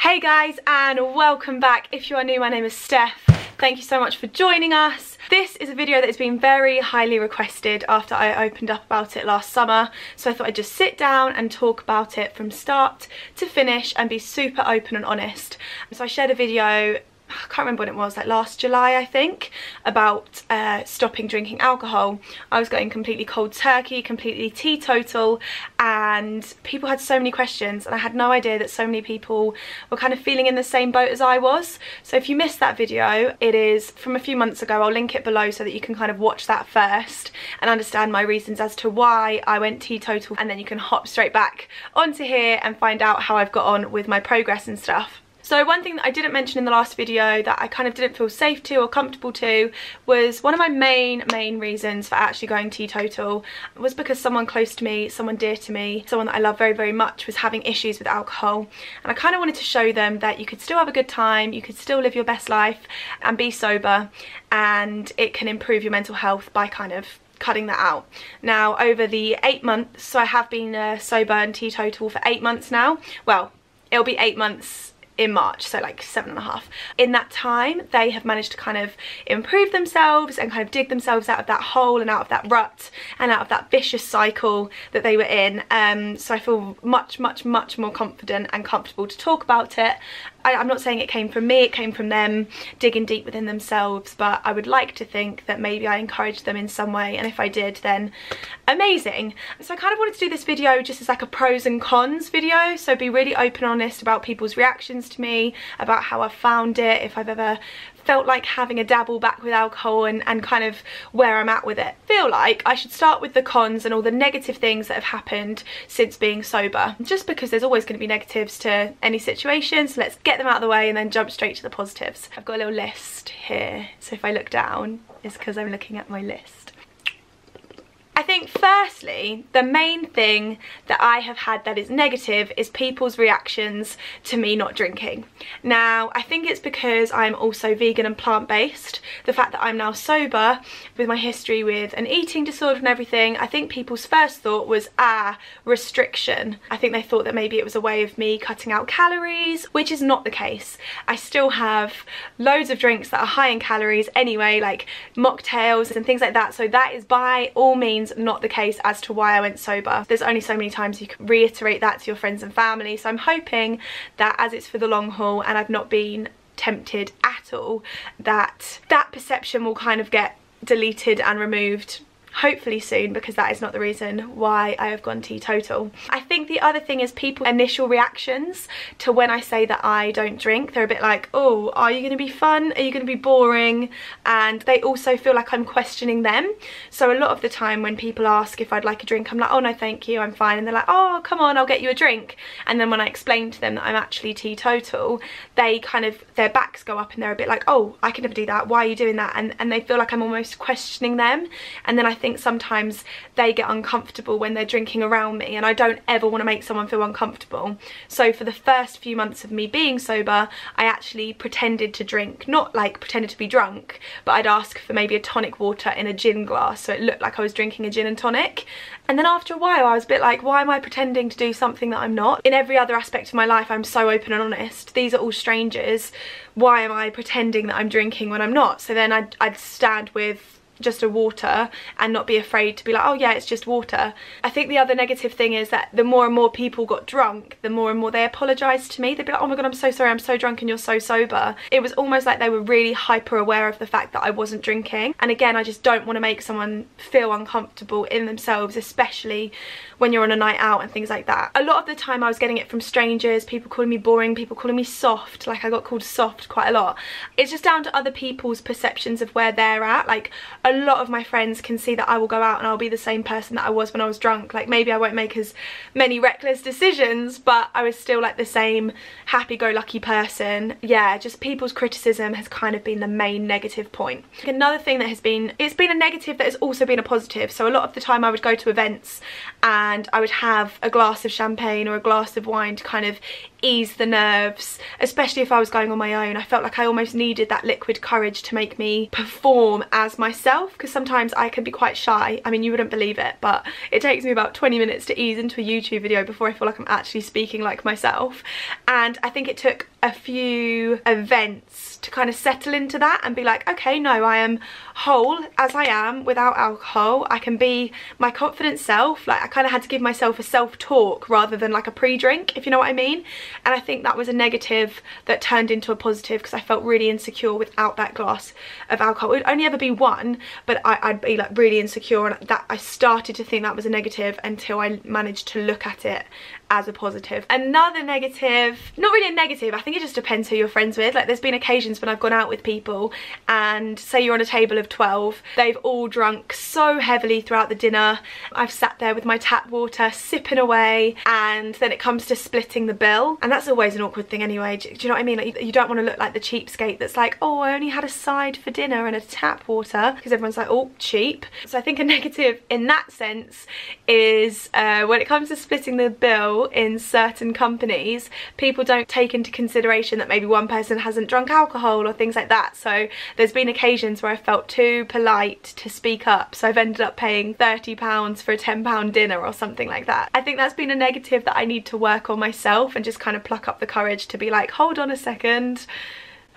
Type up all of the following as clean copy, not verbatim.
Hey guys, and welcome back. If you are new, my name is Steph. Thank you so much for joining us. This is a video that has been very highly requested after I opened up about it last summer, so I thought I'd just sit down and talk about it from start to finish and be super open and honest. So I shared a video, I can't remember when it was, like last July I think, about stopping drinking alcohol. I was going completely cold turkey, completely teetotal, and people had so many questions, and I had no idea that so many people were kind of feeling in the same boat as I was. So if you missed that video, it is from a few months ago. I'll link it below so that you can kind of watch that first and understand my reasons as to why I went teetotal, and then you can hop straight back onto here and find out how I've got on with my progress and stuff. So one thing that I didn't mention in the last video that I kind of didn't feel safe to or comfortable to was one of my main reasons for actually going teetotal was because someone close to me, someone dear to me, someone that I love very, very much was having issues with alcohol. And I kind of wanted to show them that you could still have a good time, you could still live your best life and be sober, and it can improve your mental health by kind of cutting that out. Now, over the 8 months, so I have been sober and teetotal for 8 months now. Well, it'll be 8 months in March, so like 7.5. In that time, they have managed to kind of improve themselves and kind of dig themselves out of that hole and out of that rut and out of that vicious cycle that they were in. So I feel much more confident and comfortable to talk about it. I'm not saying it came from me, it came from them digging deep within themselves, but I would like to think that maybe I encouraged them in some way, and if I did, then amazing. So I kind of wanted to do this video just as like a pros and cons video, so be really open and honest about people's reactions to me, about how I've found it, if I've ever felt like having a dabble back with alcohol, and kind of where I'm at with it. Feel like I should start with the cons and all the negative things that have happened since being sober, just because there's always going to be negatives to any situation, so let's get them out of the way and then jump straight to the positives. I've got a little list here, so if I look down it's because I'm looking at my list. I think firstly, the main thing that I have had that is negative is people's reactions to me not drinking. Now, I think it's because I'm also vegan and plant-based. The fact that I'm now sober, with my history with an eating disorder and everything, I think people's first thought was, restriction. I think they thought that maybe it was a way of me cutting out calories, which is not the case. I still have loads of drinks that are high in calories anyway, like mocktails and things like that, so that is by all means not the case as to why I went sober. There's only so many times you can reiterate that to your friends and family, so I'm hoping that as it's for the long haul and I've not been tempted at all, that perception will kind of get deleted and removed hopefully soon, because that is not the reason why I have gone teetotal. I think the other thing is people's initial reactions to when I say that I don't drink. They're a bit like, oh, are you going to be fun? Are you going to be boring? And they also feel like I'm questioning them. So a lot of the time when people ask if I'd like a drink, I'm like, oh no thank you, I'm fine. And they're like, oh come on, I'll get you a drink. And then when I explain to them that I'm actually teetotal, they kind of, their backs go up and they're a bit like, oh, I can never do that, why are you doing that? And they feel like I'm almost questioning them. And then I think sometimes they get uncomfortable when they're drinking around me, and I don't ever want to make someone feel uncomfortable. So for the first few months of me being sober, I actually pretended to drink, not like pretended to be drunk, but I'd ask for maybe a tonic water in a gin glass so it looked like I was drinking a gin and tonic. And then after a while I was a bit like, why am I pretending to do something that I'm not? In every other aspect of my life I'm so open and honest. These are all strangers. Why am I pretending that I'm drinking when I'm not? So then I'd stand with just a water and not be afraid to be like, oh yeah, it's just water. I think the other negative thing is that the more and more people got drunk, the more and more they apologised to me. They'd be like, oh my god, I'm so sorry, I'm so drunk and you're so sober. It was almost like they were really hyper aware of the fact that I wasn't drinking. And again, I just don't want to make someone feel uncomfortable in themselves, especially when you're on a night out and things like that. A lot of the time I was getting it from strangers, people calling me boring, people calling me soft. Like I got called soft quite a lot. It's just down to other people's perceptions of where they're at. Like a lot of my friends can see that I will go out and I'll be the same person that I was when I was drunk. Like maybe I won't make as many reckless decisions, but I was still like the same happy-go-lucky person. Yeah, just people's criticism has kind of been the main negative point. Another thing that has been, it's been a negative that has also been a positive. So a lot of the time I would go to events and I would have a glass of champagne or a glass of wine to kind of ease the nerves, especially if I was going on my own. I felt like I almost needed that liquid courage to make me perform as myself, because sometimes I can be quite shy. I mean, you wouldn't believe it, but it takes me about 20 minutes to ease into a YouTube video before I feel like I'm actually speaking like myself. And I think it took a few events to kind of settle into that and be like, okay, no, I am whole as I am without alcohol. I can be my confident self. Like, I kind of had to give myself a self-talk rather than like a pre-drink, if you know what I mean. And I think that was a negative that turned into a positive, because I felt really insecure without that glass of alcohol. It would only ever be one, but I'd be like really insecure, and that I started to think that was a negative until I managed to look at it as a positive. Another negative, not really a negative, I think it just depends who you're friends with. Like, there's been occasions when I've gone out with people and say you're on a table of 12, they've all drunk so heavily throughout the dinner. I've sat there with my tap water sipping away, and then it comes to splitting the bill, and that's always an awkward thing anyway. Do you know what I mean? Like, you don't want to look like the cheapskate that's like, oh, I only had a side for dinner and a tap water, because everyone's like, oh, cheap. So I think a negative in that sense is when it comes to splitting the bill in certain companies, people don't take into consideration that maybe one person hasn't drunk alcohol or things like that. So there's been occasions where I felt too polite to speak up, so I've ended up paying £30 for a £10 dinner or something like that. I think that's been a negative that I need to work on myself and just kind of pluck up the courage to be like, hold on a second.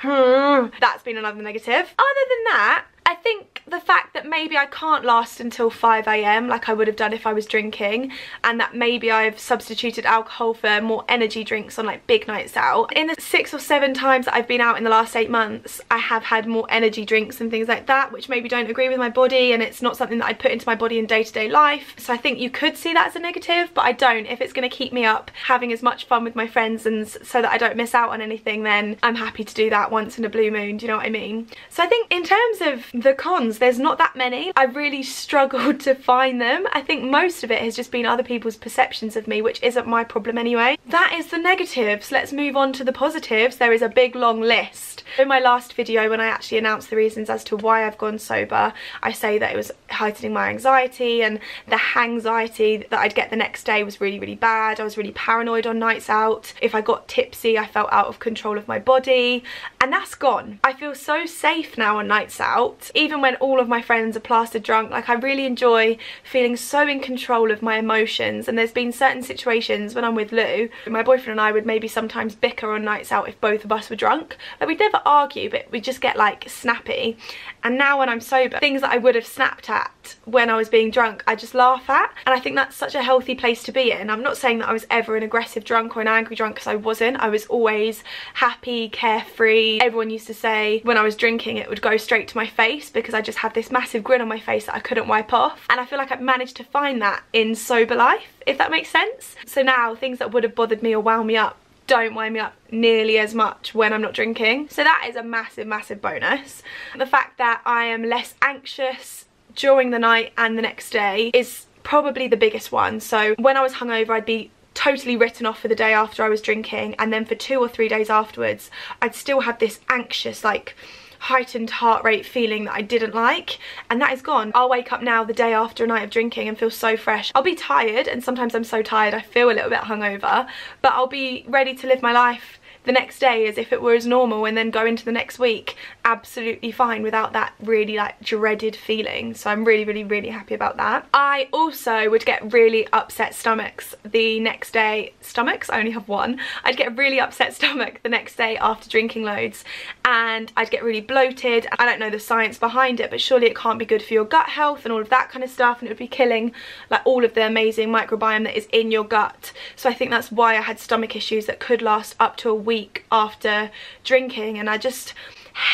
That's been another negative. Other than that, I think the fact that maybe I can't last until 5 AM like I would have done if I was drinking, and that maybe I've substituted alcohol for more energy drinks on like big nights out. In the 6 or 7 times that I've been out in the last 8 months, I have had more energy drinks and things like that, which maybe don't agree with my body, and it's not something that I'd put into my body in day-to-day life. So I think you could see that as a negative, but I don't. If it's going to keep me up having as much fun with my friends and so that I don't miss out on anything, then I'm happy to do that once in a blue moon. Do you know what I mean? So I think in terms of the cons, there's not that many. I really struggled to find them. I think most of it has just been other people's perceptions of me, which isn't my problem anyway. That is the negatives. Let's move on to the positives. There is a big long list. In my last video, when I actually announced the reasons as to why I've gone sober, I say that it was heightening my anxiety, and the hangxiety that I'd get the next day was really, really bad. I was really paranoid on nights out. If I got tipsy, I felt out of control of my body, and that's gone. I feel so safe now on nights out, even when all of my friends are plastered drunk. Like, I really enjoy feeling so in control of my emotions. And there's been certain situations when I'm with Lou, my boyfriend and I would maybe sometimes bicker on nights out if both of us were drunk. Like, we'd never argue, but we'd just get like snappy. And now when I'm sober, things that I would have snapped at when I was being drunk, I just laugh at. And I think that's such a healthy place to be in. I'm not saying that I was ever an aggressive drunk or an angry drunk, because I wasn't. I was always happy, carefree. Everyone used to say when I was drinking it would go straight to my face, because I just had this massive grin on my face that I couldn't wipe off. And I feel like I've managed to find that in sober life, if that makes sense. So now things that would have bothered me or wound me up don't wind me up nearly as much when I'm not drinking. So that is a massive, massive bonus. The fact that I am less anxious during the night and the next day is probably the biggest one. So when I was hungover, I'd be totally written off for the day after I was drinking, and then for 2 or 3 days afterwards I'd still have this anxious, like, heightened heart rate feeling that I didn't like, and that is gone. I'll wake up now the day after a night of drinking and feel so fresh. I'll be tired, and sometimes I'm so tired I feel a little bit hungover, but I'll be ready to live my life the next day as if it were as normal, and then go into the next week absolutely fine without that really like dreaded feeling. So I'm really, really, really happy about that. I also would get really upset stomachs the next day. Stomachs? I only have one. I'd get a really upset stomach the next day after drinking loads, and I'd get really bloated. I don't know the science behind it, but surely it can't be good for your gut health and all of that kind of stuff, and it would be killing like all of the amazing microbiome that is in your gut. So I think that's why I had stomach issues that could last up to a week after drinking, and I just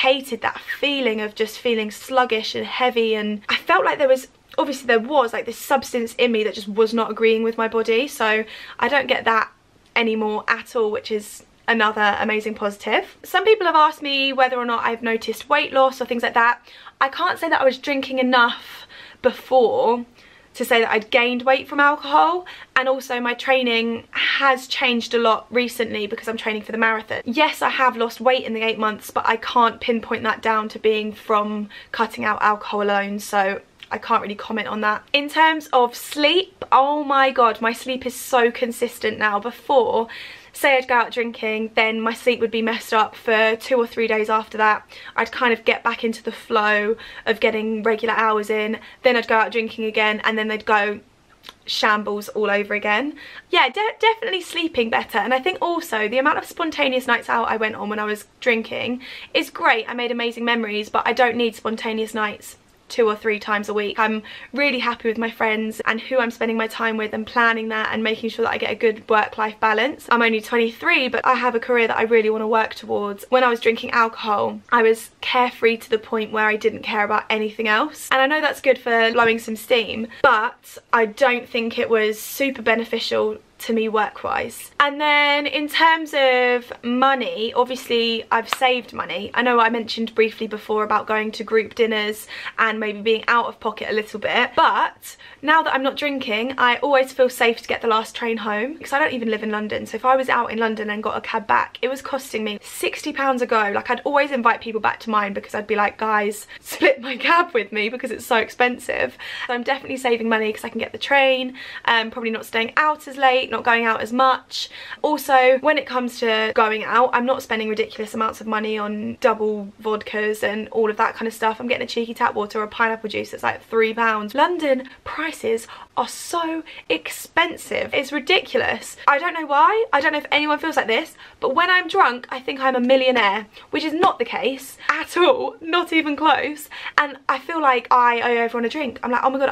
hated that feeling of just feeling sluggish and heavy. And I felt like there was like this substance in me that just was not agreeing with my body. So I don't get that anymore at all, which is another amazing positive. Some people have asked me whether or not I've noticed weight loss or things like that. I can't say that I was drinking enough before to say that I'd gained weight from alcohol, and also my training has changed a lot recently because I'm training for the marathon. Yes, I have lost weight in the 8 months, but I can't pinpoint that down to being from cutting out alcohol alone, so I can't really comment on that. In terms of sleep, oh my god, my sleep is so consistent now. Before, say I'd go out drinking, then my sleep would be messed up for 2 or 3 days after that. I'd kind of get back into the flow of getting regular hours in, then I'd go out drinking again, and then they'd go shambles all over again. Yeah, definitely sleeping better. And I think also the amount of spontaneous nights out I went on when I was drinking is great. I made amazing memories, but I don't need spontaneous nights 2 or 3 times a week. I'm really happy with my friends and who I'm spending my time with, and planning that and making sure that I get a good work-life balance. I'm only 23, but I have a career that I really want to work towards. When I was drinking alcohol, I was carefree to the point where I didn't care about anything else. And I know that's good for blowing some steam, but I don't think it was super beneficial to me work-wise. And then in terms of money, obviously I've saved money. I know I mentioned briefly before about going to group dinners and maybe being out of pocket a little bit, but now that I'm not drinking, I always feel safe to get the last train home, because I don't even live in London. So if I was out in London and got a cab back, it was costing me £60 a go. Like, I'd always invite people back to mine because I'd be like, guys, split my cab with me because it's so expensive. So I'm definitely saving money because I can get the train, probably not staying out as late, not going out as much. Also, when it comes to going out, I'm not spending ridiculous amounts of money on double vodkas and all of that kind of stuff. I'm getting a cheeky tap water or a pineapple juice that's like £3. London prices are so expensive. It's ridiculous. I don't know why. I don't know if anyone feels like this, but when I'm drunk, I think I'm a millionaire, which is not the case at all, not even close. And I feel like I owe everyone a drink. I'm like, oh my god,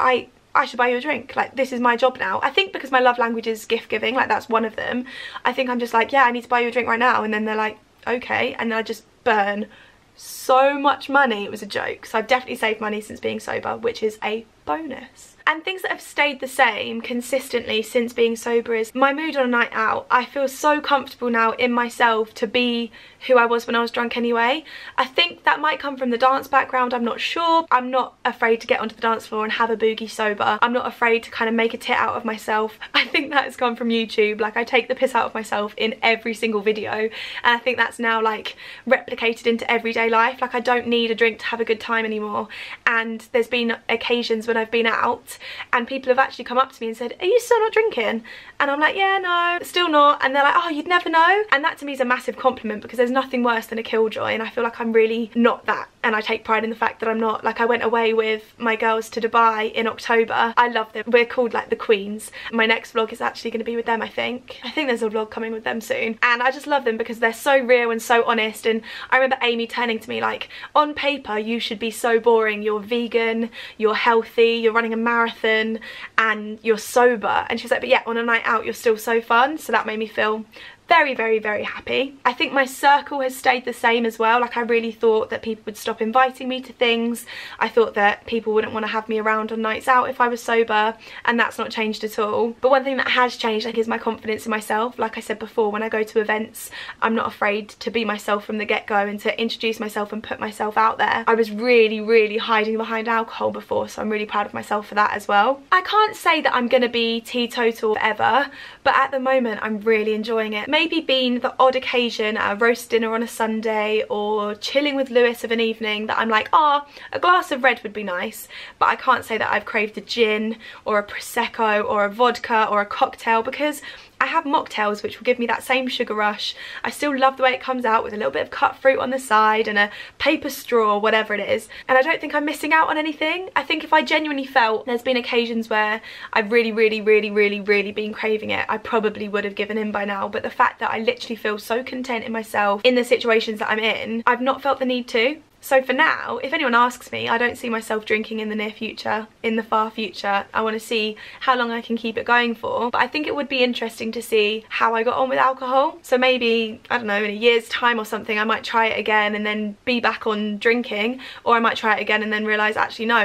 I should buy you a drink. Like, this is my job now. I think because my love language is gift giving, like that's one of them. I think I'm just like, yeah, I need to buy you a drink right now. And then they're like, okay. And then I just burn so much money. It was a joke. So I've definitely saved money since being sober, which is a bonus. And things that have stayed the same consistently since being sober is my mood on a night out. I feel so comfortable now in myself to be who I was when I was drunk anyway. I think that might come from the dance background, I'm not sure. I'm not afraid to get onto the dance floor and have a boogie sober. I'm not afraid to kind of make a tit out of myself. I think that has come from YouTube. Like, I take the piss out of myself in every single video, and I think that's now like replicated into everyday life. Like, I don't need a drink to have a good time anymore. And there's been occasions when I've been out and people have actually come up to me and said, are you still not drinking? And I'm like, yeah, no, still not. And they're like, oh, you'd never know. And that to me is a massive compliment, because there's nothing worse than a killjoy, and I feel like I'm really not that. And I take pride in the fact that I'm not. Like, I went away with my girls to Dubai in October. I love them. We're called like the Queens. My next vlog is actually going to be with them, I think. I think there's a vlog coming with them soon. And I just love them because they're so real and so honest. And I remember Amy turning to me like, on paper you should be so boring. You're vegan, you're healthy, you're running a marathon, and you're sober. And she was like, but yeah, on a night out you're still so fun. So that made me feel very, very, very happy. I think my circle has stayed the same as well. Like, I really thought that people would stop inviting me to things. I thought that people wouldn't want to have me around on nights out if I was sober, and that's not changed at all. But one thing that has changed, like, is my confidence in myself. Like I said before, when I go to events, I'm not afraid to be myself from the get-go and to introduce myself and put myself out there. I was really, really hiding behind alcohol before, so I'm really proud of myself for that as well. I can't say that I'm gonna be teetotal forever, but at the moment I'm really enjoying it. Maybe been the odd occasion at a roast dinner on a Sunday, or chilling with Lewis of an evening, that I'm like, ah, a glass of red would be nice, but I can't say that I've craved a gin or a Prosecco or a vodka or a cocktail, because I have mocktails which will give me that same sugar rush. I still love the way it comes out with a little bit of cut fruit on the side and a paper straw or whatever it is. And I don't think I'm missing out on anything. I think if I genuinely felt there's been occasions where I've really been craving it, I probably would have given in by now. But the fact that I literally feel so content in myself in the situations that I'm in, I've not felt the need to. So for now, if anyone asks me, I don't see myself drinking in the near future, in the far future. I want to see how long I can keep it going for. But I think it would be interesting to see how I got on with alcohol. So maybe, I don't know, in a year's time or something, I might try it again and then be back on drinking. Or I might try it again and then realise, actually, no,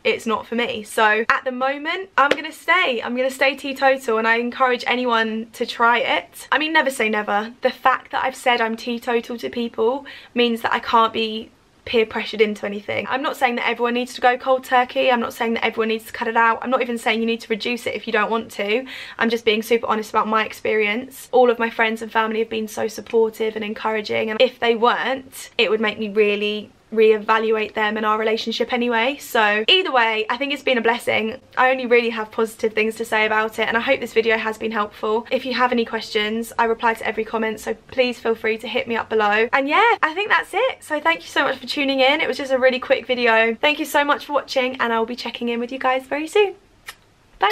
it's not for me. So at the moment, I'm gonna stay teetotal, and I encourage anyone to try it. I mean, never say never. The fact that I've said I'm teetotal to people means that I can't be peer pressured into anything. I'm not saying that everyone needs to go cold turkey. I'm not saying that everyone needs to cut it out. I'm not even saying you need to reduce it if you don't want to. I'm just being super honest about my experience. All of my friends and family have been so supportive and encouraging, and if they weren't, it would make me really reevaluate them and our relationship anyway. So either way, I think it's been a blessing. I only really have positive things to say about it, and I hope this video has been helpful. If you have any questions, I reply to every comment, so please feel free to hit me up below. And yeah, I think that's it. So thank you so much for tuning in. It was just a really quick video. Thank you so much for watching, and I'll be checking in with you guys very soon. Bye.